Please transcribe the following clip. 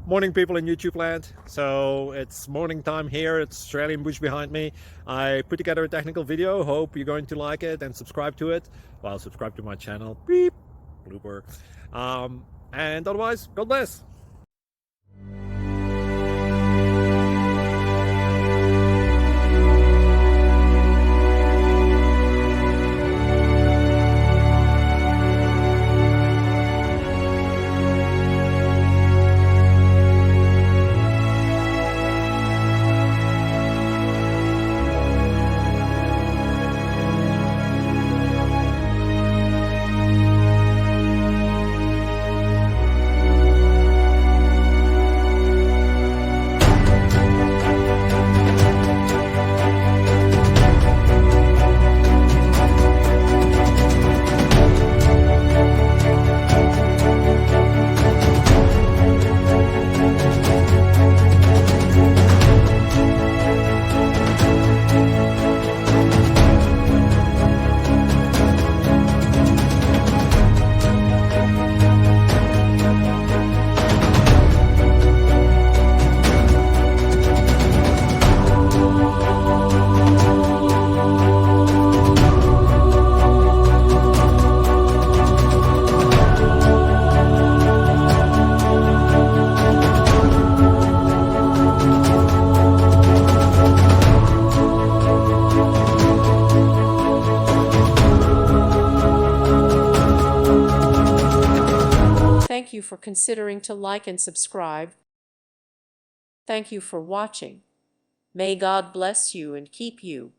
Morning, people in YouTube land. So it's morning time here. It's Australian bush behind me. I put together a technical video. Hope you're going to like it and subscribe to it. Well, subscribe to my channel. Beep. Blooper. And otherwise, God bless. Thank you for considering to like and subscribe. Thank you for watching. May God bless you and keep you.